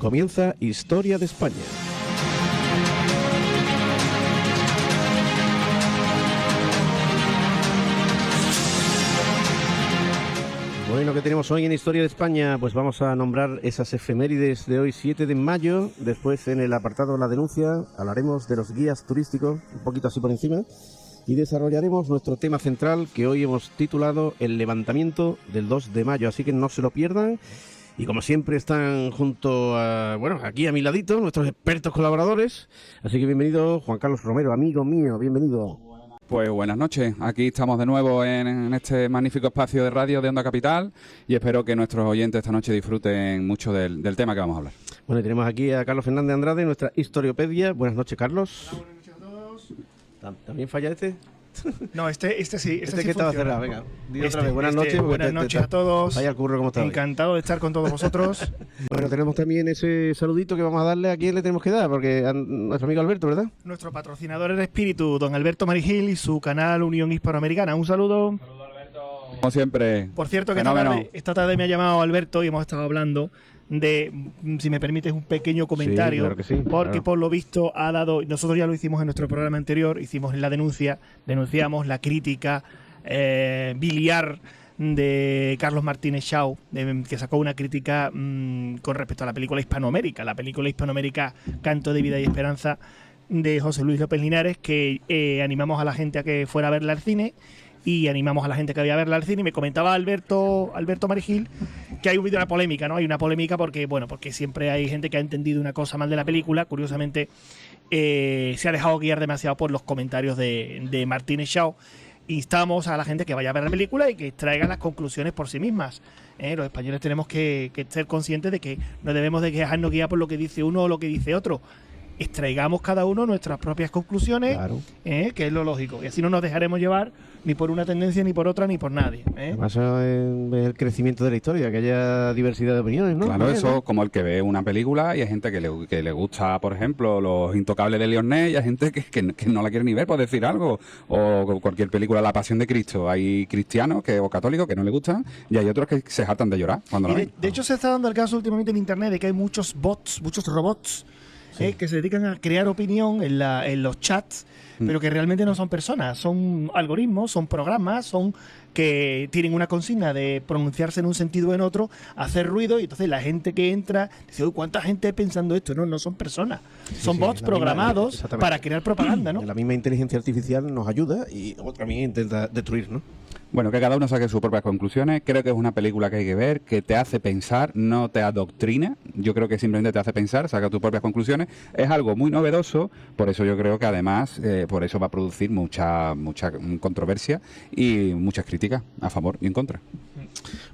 Comienza Historia de España. Bueno, ¿qué tenemos hoy en Historia de España? Pues vamos a nombrar esas efemérides de hoy, 7 de mayo. Después, en el apartado de la denuncia, hablaremos de los guías turísticos, un poquito así por encima, y desarrollaremos nuestro tema central, que hoy hemos titulado El levantamiento del 2 de mayo. Así que no se lo pierdan. Y como siempre están junto a, bueno, aquí a mi ladito, nuestros expertos colaboradores. Así que bienvenido, Juan Carlos Romero, amigo mío, bienvenido. Pues buenas noches, aquí estamos de nuevo en este magnífico espacio de radio de Onda Capital y espero que nuestros oyentes esta noche disfruten mucho del tema que vamos a hablar. Bueno, y tenemos aquí a Carlos Fernández Andrade, nuestra historiopedia. Buenas noches, Carlos. Hola, buenas noches a todos. ¿También falla este? No, este sí. Este que estaba cerrado, venga. Dilo otra vez. Buenas noches. Buenas noches a todos. Vaya el curro, ¿cómo está? Encantado de estar con todos vosotros. Bueno, tenemos también ese saludito que vamos a darle. ¿A quién le tenemos que dar? Porque a nuestro amigo Alberto, ¿verdad? Nuestro patrocinador de espíritu, don Alberto Marigil, y su canal Unión Hispanoamericana. Un saludo. Saludos, Alberto. Como siempre. Por cierto, que fenómeno. esta tarde me ha llamado Alberto y hemos estado hablando de, si me permites, un pequeño comentario, sí, claro que sí, porque claro. Por lo visto ha dado, nosotros ya lo hicimos en nuestro programa anterior, hicimos la denuncia, denunciamos la crítica biliar de Carlos Martínez Shaw, que sacó una crítica con respecto a la película Hispanoamérica Canto de Vida y Esperanza de José Luis López Linares, que animamos a la gente a que fuera a verla al cine. Y animamos a la gente que vaya a verla al cine. Y me comentaba Alberto Marigil que hay una polémica, ¿no? Hay una polémica porque siempre hay gente que ha entendido una cosa mal de la película. Curiosamente, se ha dejado guiar demasiado por los comentarios de Martínez Shaw. Instamos a la gente que vaya a ver la película y que extraigan las conclusiones por sí mismas. Los españoles tenemos que ser conscientes de que no debemos de dejarnos guiar por lo que dice uno o lo que dice otro. Extraigamos cada uno nuestras propias conclusiones, claro. Que es lo lógico. Y así no nos dejaremos llevar ni por una tendencia, ni por otra, ni por nadie. Además, es el crecimiento de la historia, que haya diversidad de opiniones, ¿no? Claro, eso como el que ve una película y hay gente que le gusta, por ejemplo, Los Intocables de Leon Ness, y hay gente que no la quiere ni ver, por decir algo. O cualquier película, La Pasión de Cristo. Hay cristianos o católicos que no le gustan y hay otros que se hartan de llorar cuando la ven. De hecho, se está dando el caso últimamente en Internet de que hay muchos bots, muchos robots, sí, que se dedican a crear opinión en los chats, pero que realmente no son personas, son algoritmos, son programas, son que tienen una consigna de pronunciarse en un sentido o en otro, hacer ruido, y entonces la gente que entra dice, uy, ¿cuánta gente pensando esto? No son personas, son bots programados para crear propaganda, ¿no? La misma inteligencia artificial nos ayuda y otra también intenta destruir, ¿no? Bueno, que cada uno saque sus propias conclusiones. Creo que es una película que hay que ver, que te hace pensar, no te adoctrina. Yo creo que simplemente te hace pensar, saca tus propias conclusiones. Es algo muy novedoso, por eso yo creo que además, por eso va a producir mucha controversia y muchas críticas a favor y en contra.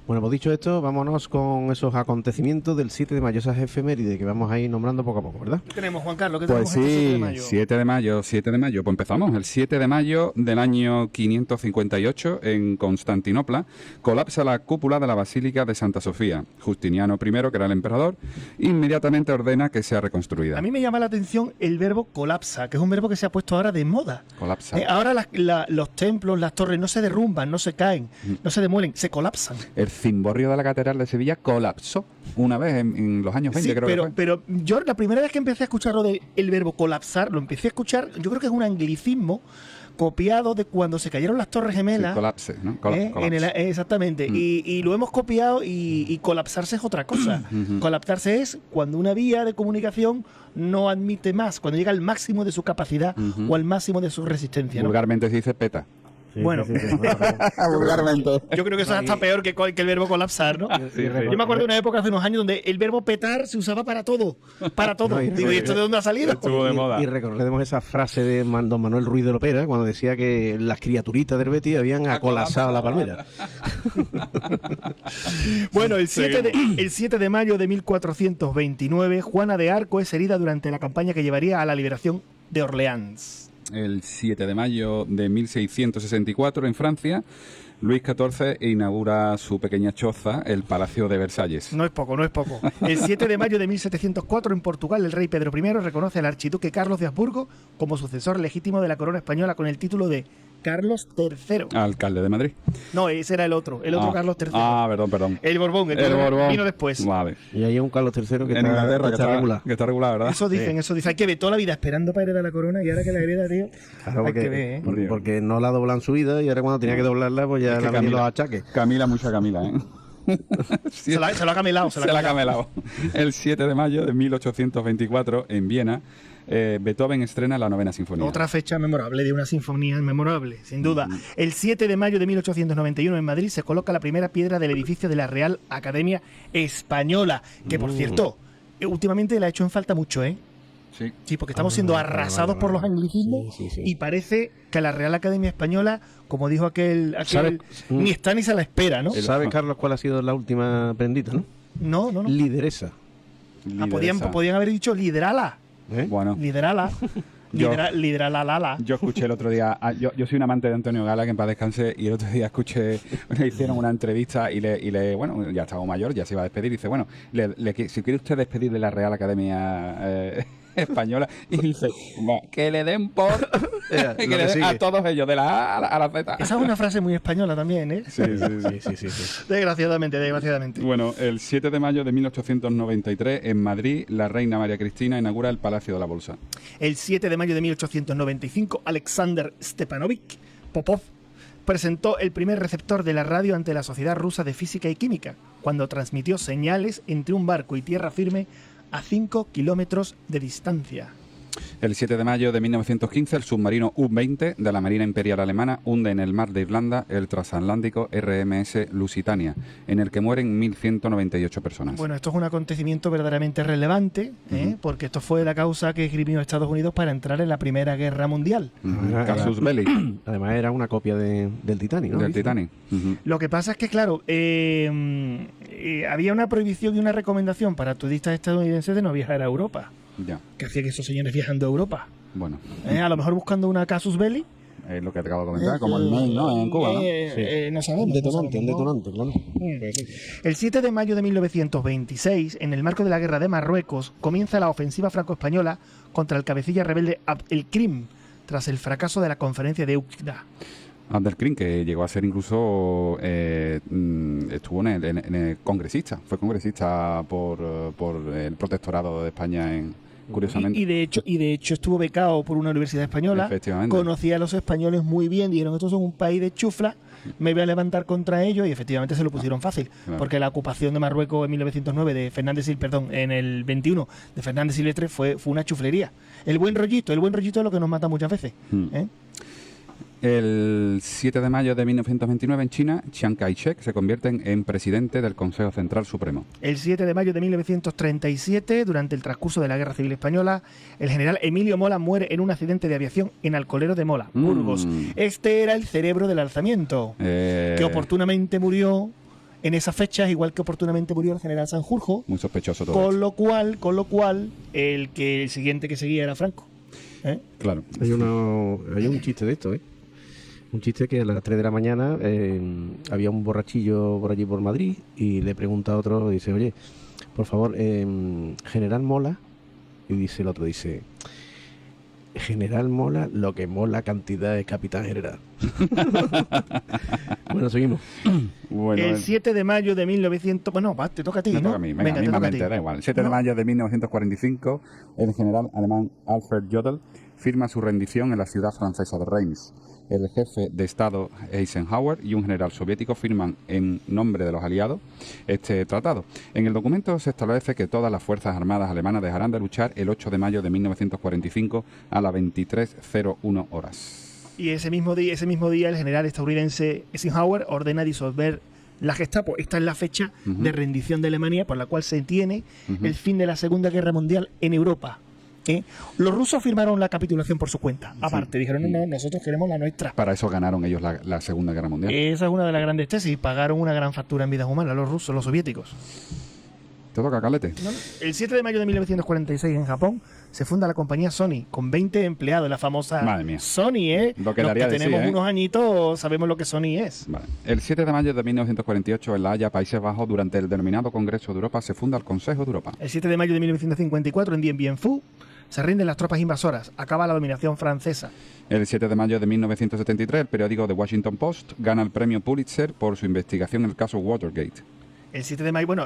Bueno, pues dicho esto, vámonos con esos acontecimientos del 7 de mayo, esas efemérides que vamos a ir nombrando poco a poco, ¿verdad? ¿Qué tenemos, Juan Carlos? ¿Qué Pues tenemos sí, este 7 de mayo? 7 de mayo. Pues empezamos. El 7 de mayo del año 558, en Constantinopla, colapsa la cúpula de la Basílica de Santa Sofía. Justiniano I, que era el emperador, inmediatamente ordena que sea reconstruida. A mí me llama la atención el verbo colapsa, que es un verbo que se ha puesto ahora de moda. Colapsa. Ahora los templos, las torres no se derrumban, no se caen, no se demuelen, se colapsan. El cimborrio de la Catedral de Sevilla colapsó una vez en los años 20, sí, creo que fue. Pero yo la primera vez que empecé a escuchar lo del verbo colapsar, lo empecé a escuchar, yo creo que es un anglicismo copiado de cuando se cayeron las Torres Gemelas. Sí, colapse, ¿no? Exactamente. Y lo hemos copiado y colapsarse es otra cosa. Colapsarse es cuando una vía de comunicación no admite más, cuando llega al máximo de su capacidad o al máximo de su resistencia, ¿no? Vulgarmente se dice peta. Sí, bueno, sí. Vulgarmente. Yo creo que eso está peor que el verbo colapsar, ¿no? Sí, Yo me acuerdo de una época hace unos años donde el verbo petar se usaba para todo. Para todo. No, Digo, ¿y esto de dónde ha salido? Estuvo de moda. Y recordemos esa frase de don Manuel Ruiz de Lopera, cuando decía que las criaturitas del Betis habían acolapsado la palmera. Bueno, el 7 de mayo de 1429, Juana de Arco es herida durante la campaña que llevaría a la liberación de Orleans. El 7 de mayo de 1664, en Francia, Luis XIV inaugura su pequeña choza, el Palacio de Versalles. No es poco, no es poco. El 7 de mayo de 1704, en Portugal, el rey Pedro I reconoce al archiduque Carlos de Habsburgo como sucesor legítimo de la corona española con el título de Carlos III. Alcalde de Madrid. No, ese era el otro Carlos III. Perdón. El Borbón, el Borbón vino después. Vale. Y hay un Carlos III que En Inglaterra, está regular. que está regular, ¿verdad? Eso dicen. Hay que ver toda la vida esperando para heredar la corona y ahora que la hereda, tío. Claro, hay que ver, ¿eh? porque no la doblan su vida y ahora cuando tenía que doblarla, pues ya Es que le han venido los achaques. mucha Camila, ¿eh? Se lo ha camelado. Se la ha camelado. El 7 de mayo de 1824, en Viena, Beethoven estrena la 9ª sinfonía. Otra fecha memorable de una sinfonía memorable, sin duda. El 7 de mayo de 1891 en Madrid se coloca la primera piedra del edificio de la Real Academia Española, que por cierto, últimamente la ha hecho en falta mucho, ¿eh? Sí. Sí, porque estamos siendo arrasados por los anglicismos y parece que la Real Academia Española, como dijo aquel ni está ni se la espera, ¿no? ¿Sabe, Carlos, cuál ha sido la última prendita, no? No. Lideresa. Podían haber dicho liderala. Bueno. Liderala. Liderala. Yo escuché el otro día, yo soy un amante de Antonio Gala, que en paz descanse, y el otro día le hicieron una entrevista y le bueno, ya estaba mayor, ya se iba a despedir, y dice, bueno, si quiere usted despedir de la Real Academia Española, y dice, que le den por que le den a todos ellos, de la A a la Z. Esa es una frase muy española también, ¿eh? Sí. Desgraciadamente. Bueno, el 7 de mayo de 1893, en Madrid, la reina María Cristina inaugura el Palacio de la Bolsa. El 7 de mayo de 1895, Alexander Stepanovich Popov presentó el primer receptor de la radio ante la Sociedad Rusa de Física y Química, cuando transmitió señales entre un barco y tierra firme a 5 kilómetros de distancia. El 7 de mayo de 1915, el submarino U-20 de la Marina Imperial Alemana hunde en el mar de Irlanda el transatlántico RMS Lusitania, en el que mueren 1.198 personas. Bueno, esto es un acontecimiento verdaderamente relevante, porque esto fue la causa que esgrimió Estados Unidos para entrar en la Primera Guerra Mundial. Casus Belli. Además era una copia del Titanic, ¿no? Del Titanic. Lo que pasa es que, claro, había una prohibición y una recomendación para turistas estadounidenses de no viajar a Europa. Ya. Que hacía que esos señores viajando a Europa. Bueno. A lo mejor buscando una casus belli. Es lo que te acabo de comentar, como el mail, ¿no? En Cuba, ¿no? No sabemos. Un detonante, claro. El 7 de mayo de 1926, en el marco de la guerra de Marruecos, comienza la ofensiva franco-española contra el cabecilla rebelde Abd el-Krim, tras el fracaso de la conferencia de Uqda. Abdelkrim, que llegó a ser incluso estuvo en el congresista, fue congresista por el protectorado de España curiosamente. Y de hecho estuvo becado por una universidad española. Efectivamente. Conocía a los españoles muy bien, dijeron, estos son un país de chufla, me voy a levantar contra ellos, y efectivamente se lo pusieron fácil, porque la ocupación de Marruecos en 1909 en el 21 de Fernández Silvestre fue una chuflería. El buen rollito es lo que nos mata muchas veces. El 7 de mayo de 1929 en China, Chiang Kai-shek se convierte en presidente del Consejo Central Supremo. El 7 de mayo de 1937, durante el transcurso de la Guerra Civil Española, el general Emilio Mola muere en un accidente de aviación en Alcolero de Mola, Burgos. Este era el cerebro del alzamiento, que oportunamente murió en esas fechas, igual que oportunamente murió el general Sanjurjo. Muy sospechoso todo. Con lo cual, el siguiente que seguía era Franco. Claro. Hay un chiste de esto, Un chiste que a las 3 de la mañana había un borrachillo por allí por Madrid y le pregunta a otro, dice, oye, por favor, General Mola. Y dice el otro, dice, General Mola, lo que mola cantidad de Capitán General. Bueno, seguimos. Bueno, el 7 de mayo de 1900... Bueno, te toca a ti, ¿no? Toca a mí, venga, mismamente, da igual. El 7 de mayo de 1945, el general alemán Alfred Jodl firma su rendición en la ciudad francesa de Reims. El jefe de Estado Eisenhower y un general soviético firman en nombre de los aliados este tratado. En el documento se establece que todas las fuerzas armadas alemanas dejarán de luchar el 8 de mayo de 1945 a las 23:01 horas. Y ese mismo día el general estadounidense Eisenhower ordena disolver la Gestapo. Esta es la fecha de rendición de Alemania por la cual se tiene el fin de la Segunda Guerra Mundial en Europa. Los rusos firmaron la capitulación por su cuenta. Aparte, dijeron, no, nosotros queremos la nuestra. Para eso ganaron ellos la Segunda Guerra Mundial. Esa es una de las grandes tesis. Pagaron una gran factura en vidas humanas, los rusos, los soviéticos. ¿Te toca, Carlete? El 7 de mayo de 1946 en Japón se funda la compañía Sony, con 20 empleados, la famosa Sony, Lo que los que tenemos decir, unos añitos sabemos lo que Sony es. Vale. El 7 de mayo de 1948 en La Haya, Países Bajos, durante el denominado Congreso de Europa, se funda el Consejo de Europa. El 7 de mayo de 1954 en Dien Bien Phu Se rinden las tropas invasoras, acaba la dominación francesa. El 7 de mayo de 1973, el periódico The Washington Post gana el premio Pulitzer por su investigación en el caso Watergate. El 7 de mayo, bueno,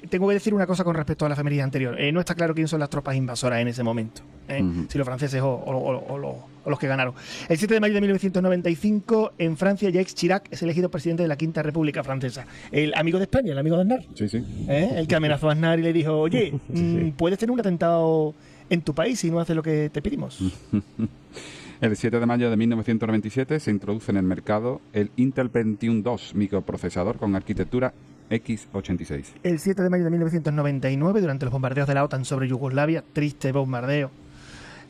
tengo que decir una cosa con respecto a la efeméride anterior. No está claro quién son las tropas invasoras en ese momento, si los franceses o los que ganaron. El 7 de mayo de 1995, en Francia, Jacques Chirac es elegido presidente de la Quinta República Francesa. El amigo de España, el amigo de Aznar. Sí, sí. El que amenazó a Aznar y le dijo, oye, puedes tener un atentado en tu país si no haces lo que te pedimos. El 7 de mayo de 1997 se introduce en el mercado el Intel Pentium II microprocesador con arquitectura x86. El 7 de mayo de 1999, durante los bombardeos de la OTAN sobre Yugoslavia, triste bombardeo.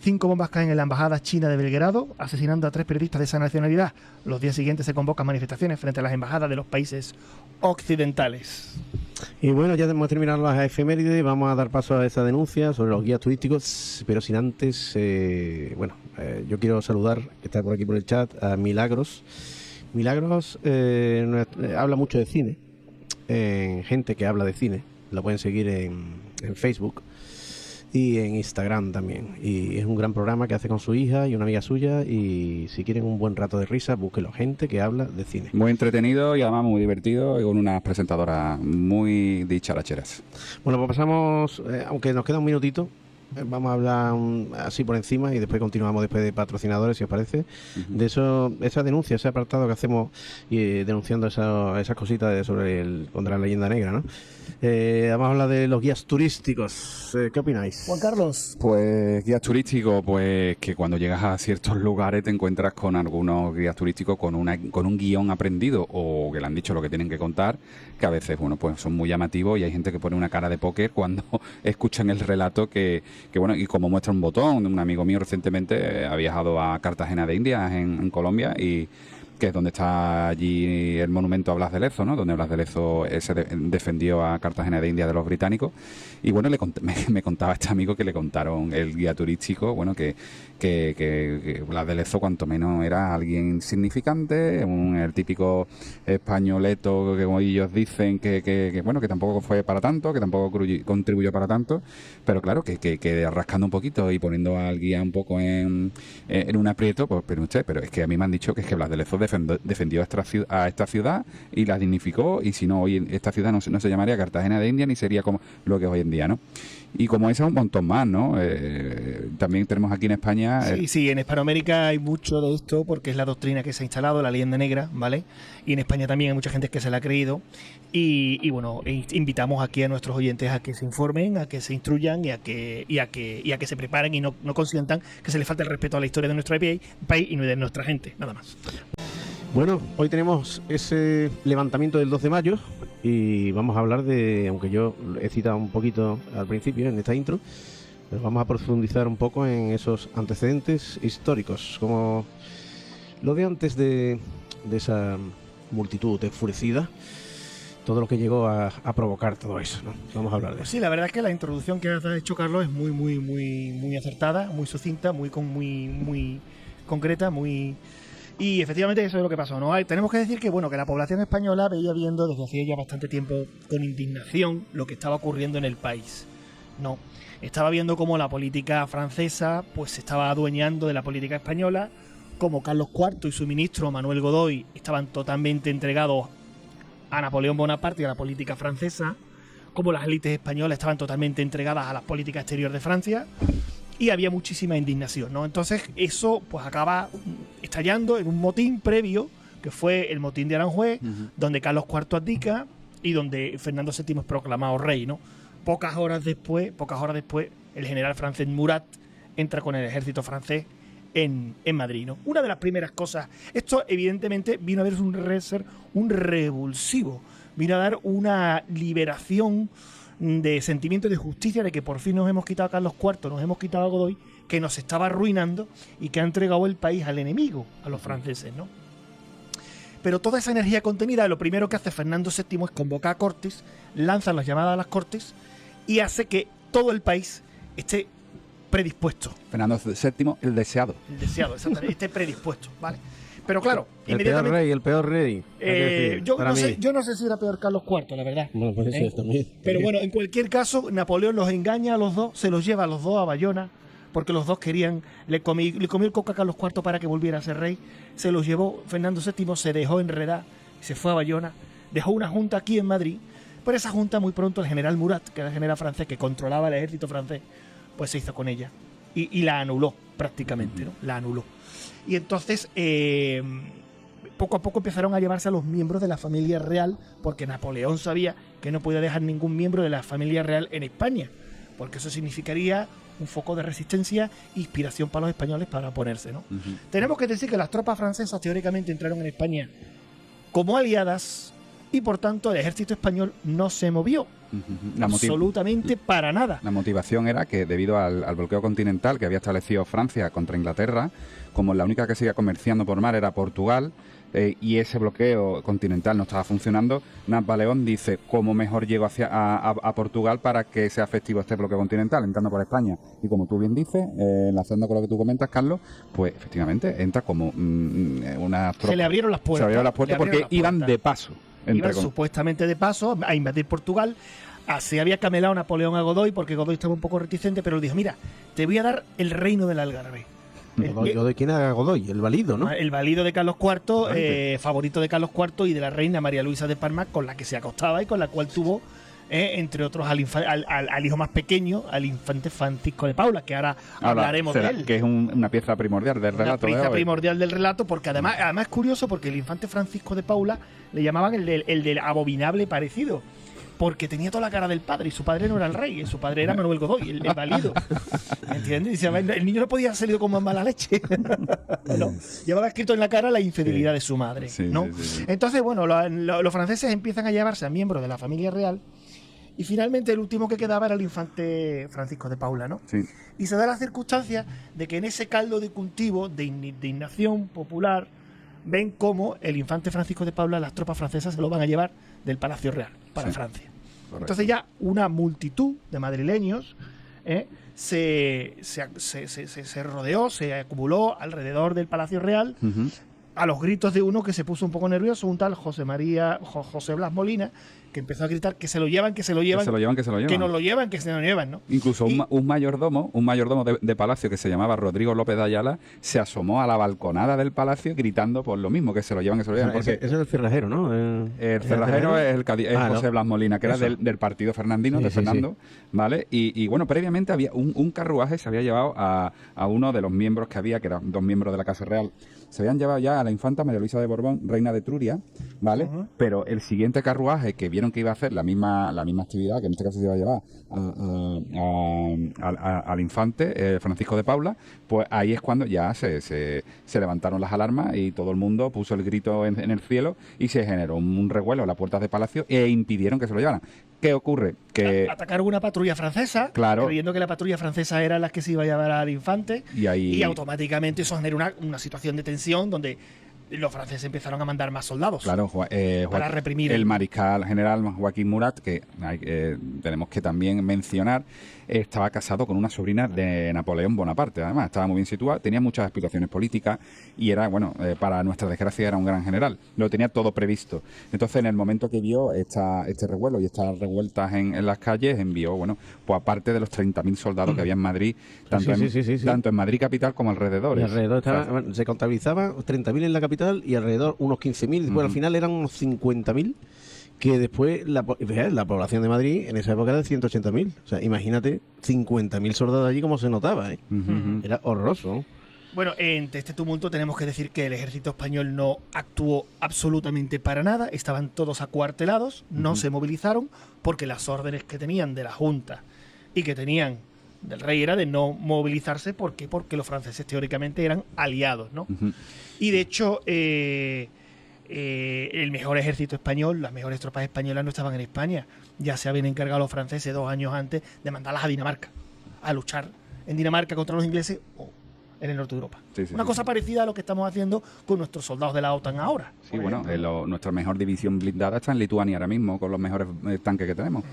5 bombas caen en la embajada china de Belgrado, asesinando a 3 periodistas de esa nacionalidad. Los días siguientes se convocan manifestaciones frente a las embajadas de los países occidentales. Y bueno, ya hemos terminado las efemérides, vamos a dar paso a esa denuncia sobre los guías turísticos, pero sin antes, yo quiero saludar, que está por aquí por el chat, a Milagros. Milagros habla mucho de cine, gente que habla de cine, la pueden seguir en Facebook y en Instagram también, y es un gran programa que hace con su hija y una amiga suya, y si quieren un buen rato de risa, búsquenlo, gente que habla de cine. Muy entretenido y además muy divertido y con unas presentadoras muy dicharacheras. Bueno, pues pasamos, aunque nos queda un minutito, vamos a hablar así por encima y después continuamos después de patrocinadores, si os parece, de eso, esa denuncia, ese apartado que hacemos denunciando esas cositas contra la leyenda negra, ¿no? Vamos a hablar de los guías turísticos. ¿Qué opináis? Juan Carlos. Pues guías turísticos, pues que cuando llegas a ciertos lugares te encuentras con algunos guías turísticos con un guión aprendido o que le han dicho lo que tienen que contar, que a veces, bueno, pues son muy llamativos y hay gente que pone una cara de póker cuando escuchan el relato que bueno, y como muestra un botón, un amigo mío recientemente ha viajado a Cartagena de Indias en Colombia, y que es donde está allí el monumento a Blas de Lezo, ¿no? Donde Blas de Lezo defendió a Cartagena de Indias de los británicos. Y bueno, me contaba este amigo que le contaron el guía turístico, bueno, que Blas de Lezo cuanto menos era alguien insignificante, el típico españoleto que como ellos dicen, que bueno, que tampoco fue para tanto, que tampoco contribuyó para tanto, pero claro, que rascando un poquito y poniendo al guía un poco en un aprieto, pues pero es que a mí me han dicho que es que Blas de Lezo defendió a esta ciudad y la dignificó, y si no, hoy esta ciudad no se llamaría Cartagena de Indias ni sería como lo que es hoy en día, ¿no? Y como esa un montón más, ¿no? También tenemos aquí en España... Sí, en Hispanoamérica hay mucho de esto porque es la doctrina que se ha instalado, la leyenda negra, ¿vale? Y en España también hay mucha gente que se la ha creído. Y bueno, invitamos aquí a nuestros oyentes a que se informen, a que se instruyan y a que se preparen y no consientan que se les falte el respeto a la historia de nuestro país y de nuestra gente, nada más. Bueno, hoy tenemos ese levantamiento del 2 de mayo y vamos a hablar de, aunque yo he citado un poquito al principio en esta intro, pero vamos a profundizar un poco en esos antecedentes históricos, como lo de antes de esa multitud enfurecida, todo lo que llegó a provocar todo eso, ¿no? Vamos a hablar de eso. Sí, la verdad es que la introducción que has hecho, Carlos, es muy acertada, muy sucinta, muy concreta, Y efectivamente eso es lo que pasó, ¿no? Tenemos que decir que, bueno, que la población española veía viendo desde hacía ya bastante tiempo con indignación lo que estaba ocurriendo en el país, ¿no? Estaba viendo cómo la política francesa pues se estaba adueñando de la política española, como Carlos IV y su ministro Manuel Godoy estaban totalmente entregados a Napoleón Bonaparte y a la política francesa, como las élites españolas estaban totalmente entregadas a la política exterior de Francia, y había muchísima indignación, ¿no? Entonces eso pues acaba estallando en un motín previo, que fue el motín de Aranjuez, donde Carlos IV abdica y donde Fernando VII es proclamado rey, ¿no? Pocas horas después, el general francés Murat entra con el ejército francés en Madrid, ¿no? Una de las primeras cosas, esto evidentemente vino a ser un revulsivo, vino a dar una liberación de sentimiento de justicia, de que por fin nos hemos quitado a Carlos IV, nos hemos quitado a Godoy, que nos estaba arruinando y que ha entregado el país al enemigo, a los franceses, ¿no? Pero toda esa energía contenida, lo primero que hace Fernando VII es convocar a Cortes, lanza las llamadas a las Cortes y hace que todo el país esté predispuesto. Fernando VII, el deseado. El deseado, exactamente, esté predispuesto, ¿vale? Pero claro, el peor rey. Yo no sé si era peor Carlos IV, la verdad. Bueno, pues eso también. Pero bueno, en cualquier caso, Napoleón los engaña a los dos, se los lleva a los dos a Bayona, porque los dos querían, le comió el coca a Carlos IV para que volviera a ser rey, se los llevó Fernando VII, se dejó enredar, se fue a Bayona, dejó una junta aquí en Madrid, pero esa junta muy pronto el general Murat, que era el general francés que controlaba el ejército francés, pues se hizo con ella y la anuló prácticamente, ¿no? La anuló. Y entonces poco a poco empezaron a llevarse a los miembros de la familia real, porque Napoleón sabía que no podía dejar ningún miembro de la familia real en España, porque eso significaría un foco de resistencia e inspiración para los españoles para oponerse, ¿no? Tenemos que decir que las tropas francesas teóricamente entraron en España como aliadas y por tanto el ejército español no se movió absolutamente para nada. La motivación era que debido al bloqueo continental que había establecido Francia contra Inglaterra, como la única que seguía comerciando por mar era Portugal, y ese bloqueo continental no estaba funcionando, Napoleón dice, ¿cómo mejor llego a Portugal para que sea efectivo este bloqueo continental, entrando por España? Y como tú bien dices, enlazando con lo que tú comentas, Carlos, pues efectivamente entra como una tropa. Se le abrieron las puertas. Se abrieron las puertas porque iban de paso. Iban supuestamente de paso a invadir Portugal. Así había camelado Napoleón a Godoy, porque Godoy estaba un poco reticente, pero le dijo, mira, te voy a dar el reino del Algarve. Godoy, ¿quién era Godoy? El valido, ¿no? El valido de Carlos IV, favorito de Carlos IV y de la reina María Luisa de Parma, con la que se acostaba y con la cual tuvo, entre otros, al hijo más pequeño, al infante Francisco de Paula, que ahora hablaremos de él. Que es una pieza primordial del relato. Una pieza primordial del relato, porque además es curioso, porque el infante Francisco de Paula le llamaban el del abominable parecido, porque tenía toda la cara del padre, y su padre no era el rey, su padre era Manuel Godoy, el valido. ¿Entiendes? Dice, el niño no podía haber salido con más mala leche. No, llevaba escrito en la cara la infidelidad de su madre, ¿no? Sí. Entonces, bueno, los franceses empiezan a llevarse a miembros de la familia real, y finalmente el último que quedaba era el infante Francisco de Paula, ¿no? Sí. Y se da la circunstancia de que en ese caldo de cultivo de indignación popular ven cómo el infante Francisco de Paula, las tropas francesas se lo van a llevar del Palacio Real para Francia. Correcto. Entonces ya una multitud de madrileños se rodeó, se acumuló alrededor del Palacio Real, a los gritos de uno que se puso un poco nervioso, un tal José Blas Molina, que empezó a gritar que se lo llevan, que se lo llevan, que nos lo llevan, que se lo llevan, ¿no? Incluso un mayordomo de palacio que se llamaba Rodrigo López de Ayala se asomó a la balconada del palacio gritando por lo mismo, que se lo llevan, que se lo llevan. Ese es el cerrajero, ¿no? El cerrajero es José Blas Molina, que era del partido fernandino, de Fernando, ¿vale? Y bueno, previamente había un carruaje, se había llevado a uno de los miembros que había, que eran 2 miembros de la Casa Real. Se habían llevado ya a la infanta María Luisa de Borbón, reina de Etruria, ¿vale? Pero el siguiente carruaje que vieron que iba a hacer la misma actividad, que en este caso se iba a llevar al infante Francisco de Paula, pues ahí es cuando ya se levantaron las alarmas y todo el mundo puso el grito en el cielo y se generó un revuelo en las puertas del palacio e impidieron que se lo llevaran. ¿Qué ocurre? Que atacaron una patrulla francesa, claro, creyendo que la patrulla francesa era la que se iba a llevar al infante, y automáticamente eso generó una situación de tensión donde los franceses empezaron a mandar más soldados, claro, para reprimir. El mariscal general Joaquín Murat, que tenemos que también mencionar, estaba casado con una sobrina de Napoleón Bonaparte, además estaba muy bien situado, tenía muchas aspiraciones políticas y era, bueno, para nuestra desgracia era un gran general, lo tenía todo previsto. Entonces, en el momento que vio este revuelo y estas revueltas en las calles, envió, bueno, pues aparte de los 30.000 soldados que había en Madrid, tanto en Madrid capital como alrededores. Y alrededor se contabilizaba 30.000 en la capital y alrededor unos 15.000, después al final eran unos 50.000, que después la población de Madrid en esa época era de 180.000. O sea, imagínate 50.000 soldados allí, como se notaba, ¿eh? Era horroroso, ¿no? Bueno, ante este tumulto tenemos que decir que el ejército español no actuó absolutamente para nada, estaban todos acuartelados, no se movilizaron, porque las órdenes que tenían de la Junta y que tenían del rey era de no movilizarse, porque los franceses teóricamente eran aliados, ¿no? Y de hecho, el mejor ejército español, las mejores tropas españolas no estaban en España, ya se habían encargado los franceses 2 años antes de mandarlas a Dinamarca, a luchar en Dinamarca contra los ingleses o en el norte de Europa. Una cosa parecida a lo que estamos haciendo con nuestros soldados de la OTAN ahora. Sí, bueno, nuestra mejor división blindada está en Lituania ahora mismo, con los mejores tanques que tenemos.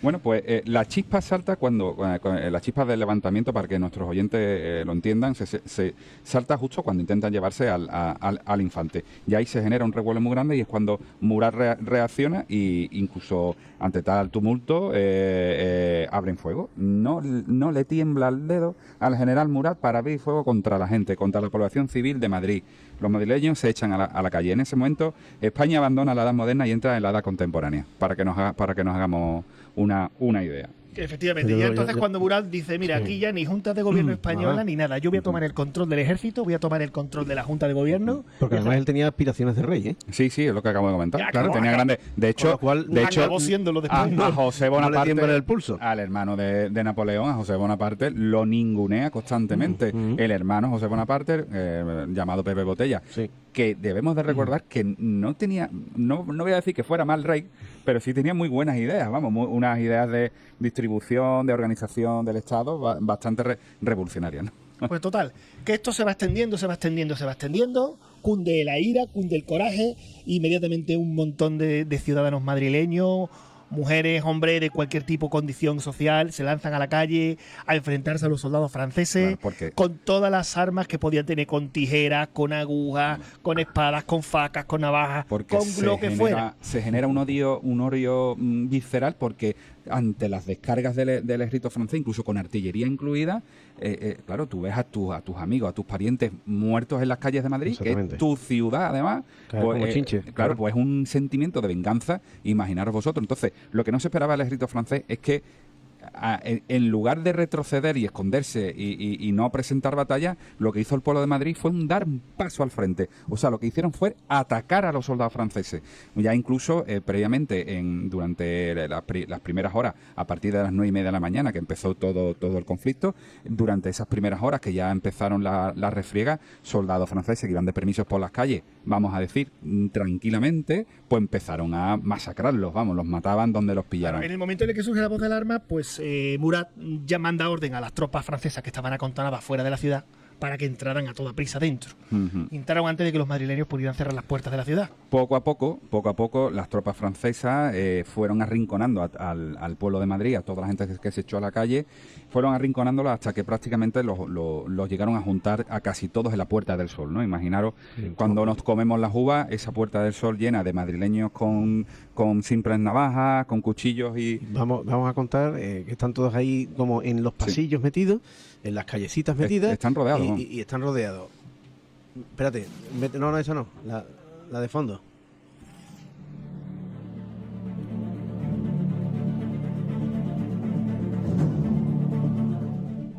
Bueno, pues la chispa salta cuando la chispa del levantamiento, para que nuestros oyentes lo entiendan, se salta justo cuando intentan llevarse al infante. Y ahí se genera un revuelo muy grande y es cuando Murat reacciona y incluso ante tal tumulto abren fuego. No le tiembla el dedo al general Murat para abrir fuego contra la gente, contra la población civil de Madrid. Los madrileños se echan a la calle. En ese momento España abandona la edad moderna y entra en la edad contemporánea, para que nos hagamos una idea. Efectivamente, y entonces cuando Murat dice, mira, aquí ya ni junta de gobierno española ni nada, yo voy a tomar el control del ejército, voy a tomar el control de la junta de gobierno. Porque además él tenía aspiraciones de rey, ¿eh? Sí, es lo que acabo de comentar. Ya, Claro, tenía grandes. De hecho, acabó siéndolo después. A José Bonaparte, no le tiembla el pulso. al hermano de Napoleón, a José Bonaparte, lo ningunea constantemente. El hermano José Bonaparte, llamado Pepe Botella, que debemos de recordar que no tenía, no voy a decir que fuera mal rey, pero sí tenía muy buenas ideas, unas ideas de distribución, de organización del Estado bastante revolucionarias, ¿no? Pues total, que esto se va extendiendo, cunde la ira, cunde el coraje, inmediatamente un montón de ciudadanos madrileños, mujeres, hombres de cualquier tipo, condición social, se lanzan a la calle a enfrentarse a los soldados franceses, con todas las armas que podían tener, con tijeras, con agujas, con espadas, con facas, con navajas, con lo que fuera. Se genera un odio visceral porque ante las descargas del ejército francés, incluso con artillería incluida, claro, tú ves a tus amigos, a tus parientes muertos en las calles de Madrid, que es tu ciudad además, claro, pues un sentimiento de venganza, imaginaros vosotros. Entonces, lo que no se esperaba del ejército francés es que en lugar de retroceder y esconderse y no presentar batalla, lo que hizo el pueblo de Madrid fue dar un paso al frente. O sea, lo que hicieron fue atacar a los soldados franceses. Ya incluso previamente, durante las primeras horas, a partir de las 9:30 de la mañana, que empezó todo el conflicto, durante esas primeras horas que ya empezaron la refriega, soldados franceses que iban de permisos por las calles, vamos a decir, tranquilamente, pues empezaron a masacrarlos, los mataban donde los pillaron. En el momento en el que surge la voz de alarma, pues Murat ya manda orden a las tropas francesas que estaban acantonadas fuera de la ciudad para que entraran a toda prisa dentro. Entraron antes de que los madrileños pudieran cerrar las puertas de la ciudad. Poco a poco, las tropas francesas fueron arrinconando al pueblo de Madrid, a toda la gente que se echó a la calle, fueron arrinconándolo hasta que prácticamente los llegaron a juntar a casi todos en la Puerta del Sol, ¿no? Imaginaros, cuando nos comemos las uvas, esa Puerta del Sol llena de madrileños con simples navajas, con cuchillos y... Vamos a contar que están todos ahí como en los pasillos metidos, en las callecitas metidas. Están rodeados. Y están rodeados. Espérate, no, esa no, la de fondo.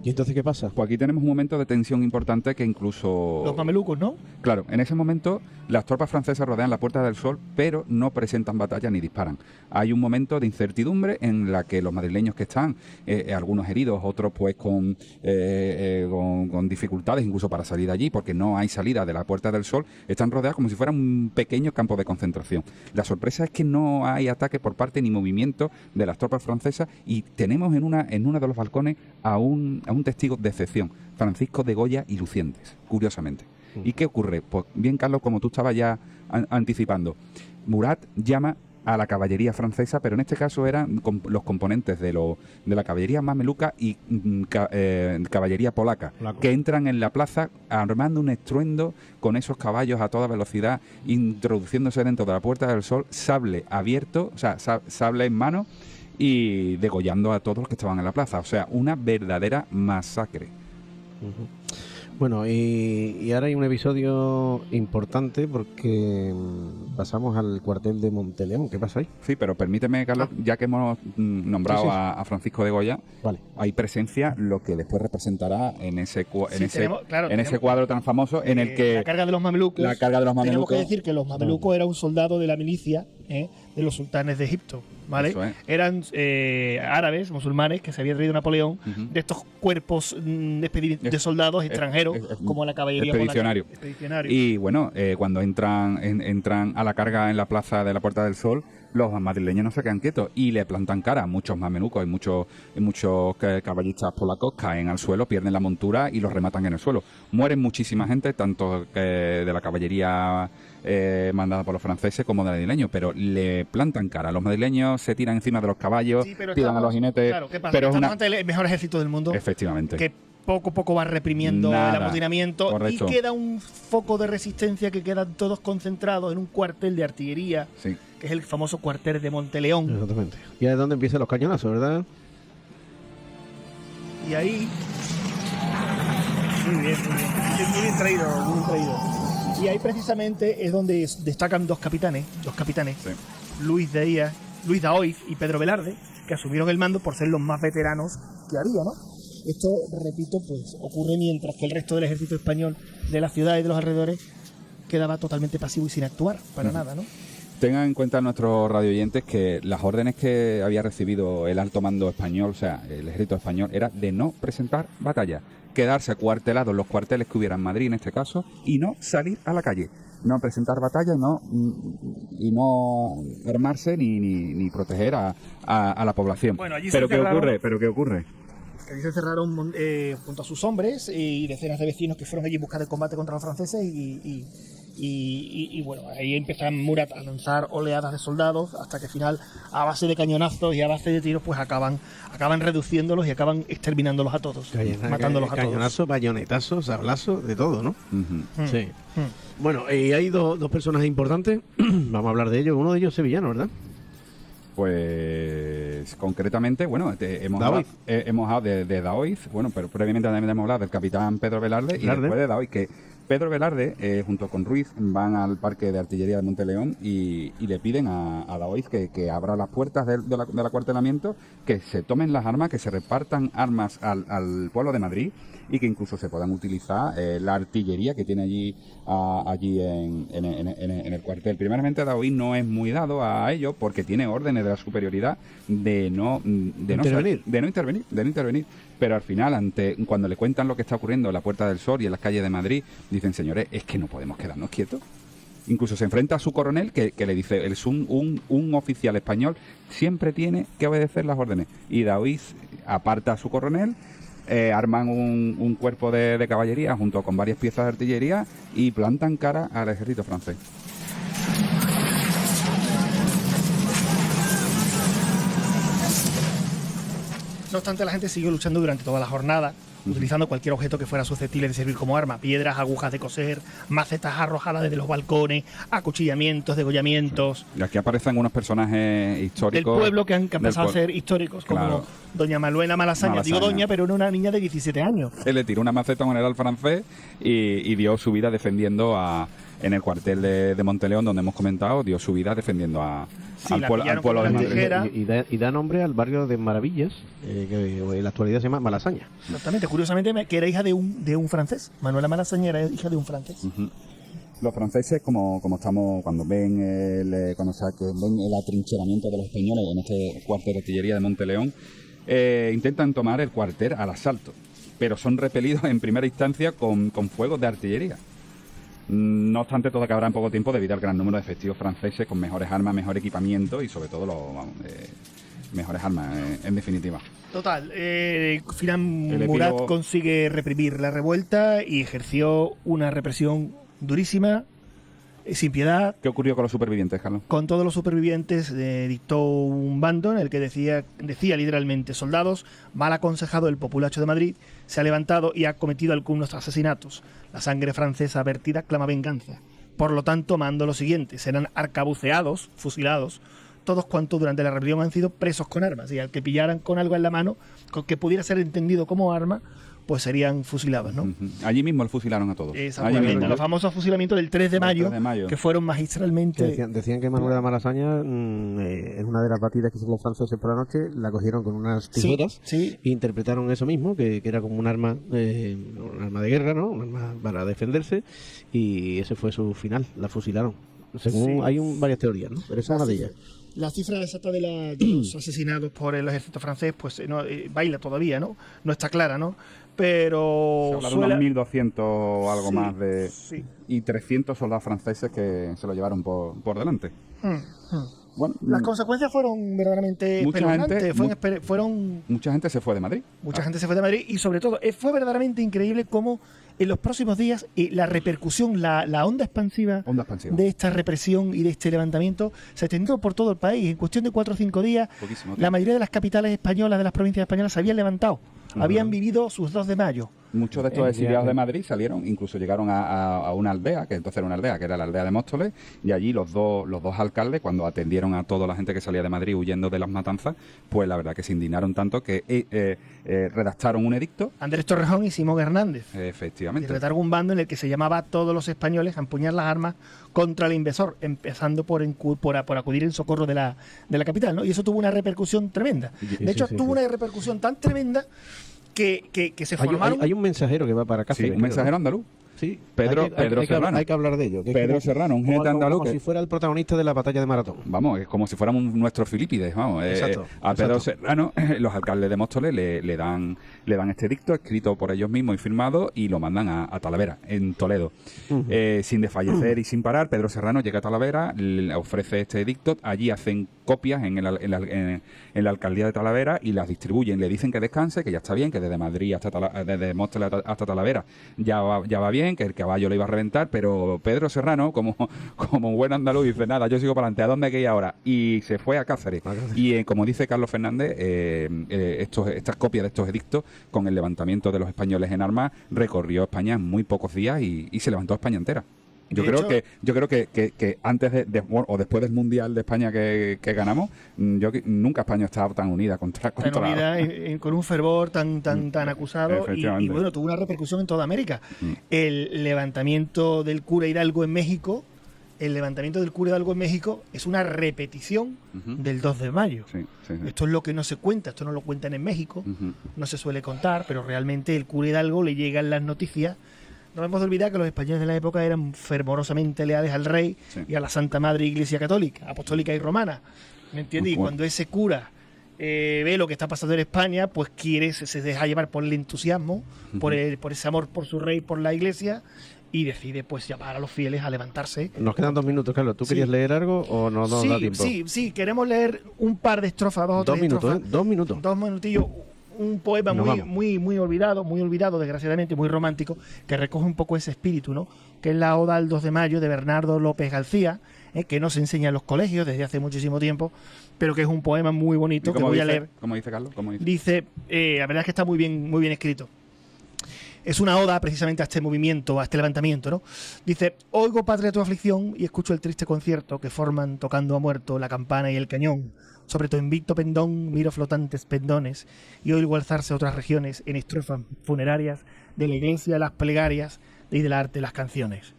¿Y entonces qué pasa? Pues aquí tenemos un momento de tensión importante que incluso... Los mamelucos, ¿no? Claro, en ese momento las tropas francesas rodean la Puerta del Sol, pero no presentan batalla ni disparan. Hay un momento de incertidumbre en la que los madrileños que están, algunos heridos, otros pues con dificultades incluso para salir de allí, porque no hay salida de la Puerta del Sol, están rodeados como si fuera un pequeño campo de concentración. La sorpresa es que no hay ataque por parte ni movimiento de las tropas francesas y tenemos en uno de los balcones a un testigo de excepción, Francisco de Goya y Lucientes, curiosamente. ¿Y qué ocurre? Pues bien, Carlos, como tú estabas ya anticipando, Murat llama a la caballería francesa, pero en este caso eran los componentes de la caballería mameluca y caballería polaca, que entran en la plaza armando un estruendo con esos caballos a toda velocidad, introduciéndose dentro de la Puerta del Sol, sable abierto, o sea, sable en mano, y degollando a todos los que estaban en la plaza. O sea, una verdadera masacre. Bueno, y ahora hay un episodio importante porque pasamos al cuartel de Monteleón. ¿Qué pasa ahí? Sí, pero permíteme, Carlos, ya que hemos nombrado a Francisco de Goya, hay presencia lo que después representará en ese cuadro tan famoso en el que... La carga de los mamelucos. Tenemos que decir que los mamelucos era un soldado de la milicia de los sultanes de Egipto. ¿Vale? Eran árabes, musulmanes, que se había traído Napoleón, de estos cuerpos de soldados extranjeros, como la caballería expedicionario. Y bueno, cuando entran a la carga en la plaza de la Puerta del Sol, los madrileños no se quedan quietos y le plantan cara a muchos mamelucos y muchos caballistas polacos caen al suelo, pierden la montura y los rematan en el suelo. Mueren muchísima gente, tanto de la caballería mandada por los franceses como de madrileños, pero le plantan cara. Los madrileños se tiran encima de los caballos, tiran a los jinetes. Claro, ¿qué pasa? Pero Estamos ante el mejor ejército del mundo. Efectivamente. Que poco a poco va reprimiendo el amotinamiento. Correcto. Y queda un foco de resistencia que quedan todos concentrados en un cuartel de artillería, Sí. que es el famoso cuartel de Monteleón. Exactamente. Y ahí es donde empiezan los cañonazos, ¿verdad? Y ahí... Muy bien, muy bien. Muy bien traído, muy bien traído. Y ahí precisamente es donde destacan dos capitanes, Sí. Luis Daoiz y Pedro Velarde, que asumieron el mando por ser los más veteranos que había, ¿no? Esto, repito, pues ocurre mientras que el resto del ejército español de la ciudad y de los alrededores quedaba totalmente pasivo y sin actuar para nada, ¿no? Tengan en cuenta nuestros radioyentes que las órdenes que había recibido el alto mando español, o sea, el ejército español, era de no presentar batalla, quedarse acuartelados en los cuarteles que hubiera en Madrid en este caso y no salir a la calle, no presentar batalla y no armarse ni proteger a la población. Bueno, allí ¿Pero se qué encerraron- ocurre? ¿Pero qué ocurre? Allí se cerraron junto a sus hombres y decenas de vecinos que fueron allí en busca de combate contra los franceses y bueno, ahí empiezan Murat a lanzar oleadas de soldados hasta que al final, a base de cañonazos y a base de tiros, pues acaban reduciéndolos y acaban exterminándolos a todos, matándolos a todos. Cañonazos, bayonetazos, sablazos, de todo, ¿no? Ujú. Sí. Bueno, y hay dos personajes importantes. Vamos a hablar de ellos. Uno de ellos sevillano, ¿verdad? Pues concretamente, bueno, hemos Daoiz. hablado de Daoiz, bueno, pero previamente también hemos hablado del capitán Pedro Velarde y Velarde. después de Daoiz, que Pedro Velarde, junto con Ruiz, van al parque de artillería de Monteleón y le piden a Daoiz que abra las puertas del acuartelamiento, que se tomen las armas, que se repartan armas al pueblo de Madrid y que incluso se puedan utilizar la artillería que tiene allí en el cuartel. Primeramente, Daoiz no es muy dado a ello porque tiene órdenes de la superioridad de no intervenir. Pero al final, cuando le cuentan lo que está ocurriendo en la Puerta del Sol y en las calles de Madrid, dicen, señores, es que no podemos quedarnos quietos. Incluso se enfrenta a su coronel que le dice, es un oficial español, siempre tiene que obedecer las órdenes. Y Daoiz aparta a su coronel, arman un cuerpo de caballería junto con varias piezas de artillería y plantan cara al ejército francés. No obstante, la gente siguió luchando durante toda la jornada, utilizando cualquier objeto que fuera susceptible de servir como arma: piedras, agujas de coser, macetas arrojadas desde los balcones, acuchillamientos, degollamientos. Y aquí aparecen unos personajes históricos Del pueblo que han del empezado a pueblo. ser históricos, como Claro. doña Manuela Malasaña. Digo doña, pero era una niña de 17 años. Él le tiró una maceta a un general francés y dio su vida defendiendo en el cuartel de Monteleón, donde hemos comentado, dio su vida defendiendo Sí, al la pueblo pillaron de con la Madrid. tijera. Y da nombre al barrio de Maravillas, que en la actualidad se llama Malasaña. Exactamente, curiosamente, que era hija de un francés. Manuela Malasaña era hija de un francés. Ujú. Los franceses, como estamos, cuando ven el atrincheramiento de los españoles en este cuartel de artillería de Monteleón, intentan tomar el cuartel al asalto, pero son repelidos en primera instancia con fuegos de artillería. No obstante, todo acabará en poco tiempo debido al gran número de efectivos franceses con mejores armas, mejor equipamiento y sobre todo mejores armas, en definitiva. Total, final El Murat epílogo- consigue reprimir la revuelta y ejerció una represión durísima, sin piedad. ¿Qué ocurrió con los supervivientes, Carlos? Con todos los supervivientes dictó un bando en el que decía literalmente: soldados, mal aconsejado el populacho de Madrid, se ha levantado y ha cometido algunos asesinatos. La sangre francesa vertida clama venganza. Por lo tanto, mando lo siguiente: serán arcabuceados, fusilados, todos cuantos durante la rebelión han sido presos con armas, y al que pillaran con algo en la mano que pudiera ser entendido como arma, pues serían fusilados, ¿no? Ujú. Allí mismo lo fusilaron a todos. Allí Exactamente, mismo. los famosos fusilamientos del 3 de mayo, 3 de mayo. que fueron magistralmente... Decían que Manuela Malasaña, en una de las batidas que hicieron los franceses por la noche, la cogieron con unas tijeras sí. e interpretaron eso mismo, que era como un arma de guerra, ¿no? Un arma para defenderse, y ese fue su final, la fusilaron. Según Sí. hay varias teorías, ¿no? Pero esa es una de ellas. La cifra exacta de los asesinados por el ejército francés, pues baila todavía, ¿no? No está clara, ¿no? Pero Se habla de unos 1.200 o algo Sí, más sí. y 300 soldados franceses que se lo llevaron por delante. Bueno, Las consecuencias fueron verdaderamente Mucha espeluznantes. gente- Fueron mucha gente se fue de Madrid. Mucha gente se fue de Madrid y sobre todo fue verdaderamente increíble cómo en los próximos días la repercusión, la onda expansiva Onda expansiva. de esta represión y de este levantamiento se extendió por todo el país. En cuestión de 4 o 5 días, Poquísimo la tiempo. mayoría de las capitales españolas, de las provincias españolas, se habían levantado. Habían vivido sus 2 de mayo. Muchos de estos exiliados de Madrid salieron, incluso llegaron a una aldea, que entonces era una aldea, que era la aldea de Móstoles, y allí los dos alcaldes, cuando atendieron a toda la gente que salía de Madrid huyendo de las matanzas, pues la verdad que se indignaron tanto que redactaron un edicto. Andrés Torrejón y Simón Hernández. Y Efectivamente. retargo un bando en el que se llamaba a todos los españoles a empuñar las armas contra el invasor, empezando por acudir en socorro de la capital, ¿no? Y eso tuvo una repercusión tremenda. De hecho, tuvo una repercusión tan tremenda que se formaron... Hay un mensajero que va para Cáceres. Sí, un mensajero andaluz. Sí, Pedro hay Serrano. hay que hablar de ello. que es Pedro como- Serrano, un jinete andaluz como que- si fuera el protagonista de la batalla de Maratón. Vamos, es como si fuéramos nuestros Filipides, vamos. Exacto, A Pedro exacto. Serrano, los alcaldes de Móstoles le dan este edicto escrito por ellos mismos y firmado y lo mandan a Talavera, en Toledo. Sin desfallecer y sin parar, Pedro Serrano llega a Talavera, le ofrece este edicto, allí hacen copias en la alcaldía de Talavera y las distribuyen, le dicen que descanse, que ya está bien, que desde Madrid desde Móstoles hasta Talavera ya va bien, que el caballo le iba a reventar, pero Pedro Serrano, como un buen andaluz, dice, nada, yo sigo para adelante, ¿a dónde hay que ir ahora? Y se fue a Cáceres. Y como dice Carlos Fernández, estas copias de estos edictos, con el levantamiento de los españoles en armas, recorrió España en muy pocos días y se levantó España entera. Yo De creo hecho- que antes o después del Mundial de España que ganamos, nunca España estaba tan unida contra tan unida, con un fervor tan acusado y Efectivamente. bueno, tuvo una repercusión en toda América. El levantamiento del cura Hidalgo en México es una repetición Ujú. del 2 de mayo. Sí, sí, sí. Esto es lo que no se cuenta, esto no lo cuentan en México, Ujú. no se suele contar, pero realmente el cura Hidalgo le llegan las noticias. No hemos de olvidar que los españoles de la época eran fervorosamente leales al rey Sí. y a la Santa Madre Iglesia Católica, Apostólica y Romana. ¿Me entiendes? Y Bueno. cuando ese cura ve lo que está pasando en España, pues se deja llevar por el entusiasmo, por ese amor por su rey, por la Iglesia, y decide pues llamar a los fieles a levantarse. Nos quedan 2 minutos, Carlos. ¿Tú Sí. querías leer algo o no nos da tiempo? sí, queremos leer un par de estrofas, 2 o 2 3 minutos, estrofas. 2 minutos. 2 minutillos. Un poema Nos muy, vamos. muy olvidado, desgraciadamente, muy romántico, que recoge un poco ese espíritu, ¿no? Que es la Oda al 2 de mayo de Bernardo López García, que no se enseña en los colegios desde hace muchísimo tiempo, pero que es un poema muy ¿Y bonito que cómo voy dice, a leer. ¿Cómo dice Carlos? ¿Cómo dice? Dice, la verdad es que está muy bien escrito. Es una oda precisamente a este movimiento, a este levantamiento, ¿no? Dice, oigo, padre, tu aflicción y escucho el triste concierto que forman tocando a muerto la campana y el cañón. Sobre tu invicto pendón miro flotantes pendones y oigo alzarse otras regiones en estrofas funerarias de la iglesia, las plegarias y del arte, las canciones.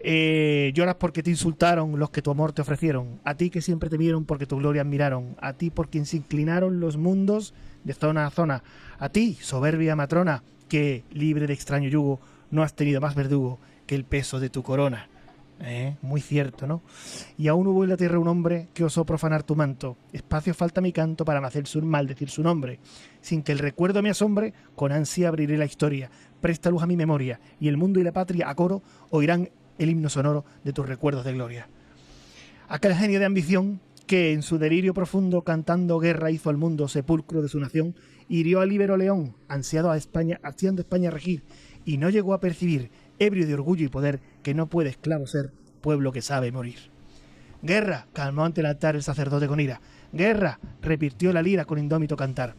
Lloras porque te insultaron los que tu amor te ofrecieron, a ti que siempre te vieron porque tu gloria admiraron, a ti por quien se inclinaron los mundos de zona a zona, a ti, soberbia matrona, que, libre de extraño yugo, no has tenido más verdugo que el peso de tu corona. Muy cierto, ¿no? Y aún hubo en la tierra un hombre que osó profanar tu manto. Espacio falta mi canto para maldecir su nombre. Sin que el recuerdo me asombre, con ansia abriré la historia. Presta luz a mi memoria, y el mundo y la patria a coro oirán el himno sonoro de tus recuerdos de gloria. Aquel genio de ambición que en su delirio profundo cantando guerra hizo al mundo sepulcro de su nación, hirió al íbero león, ansiando España regir, y no llegó a percibir, ebrio de orgullo y poder, que no puede esclavo ser pueblo que sabe morir. Guerra, calmó ante el altar el sacerdote con ira. Guerra, repitió la lira con indómito cantar.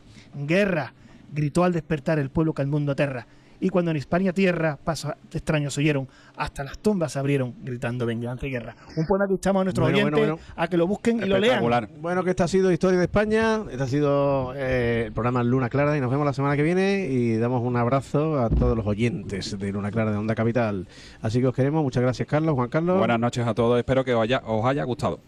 Guerra, gritó al despertar el pueblo que al mundo aterra. Y cuando en Hispania tierra pasos extraños oyeron, hasta las tumbas se abrieron gritando venganza y guerra. Un poema que echamos a nuestros oyentes a que lo busquen y lo lean. Espectacular. Bueno, que esta ha sido Historia de España, este ha sido el programa Luna Clara y nos vemos la semana que viene y damos un abrazo a todos los oyentes de Luna Clara de Onda Capital. Así que os queremos, muchas gracias Carlos, Juan Carlos. Buenas noches a todos, espero que os haya gustado.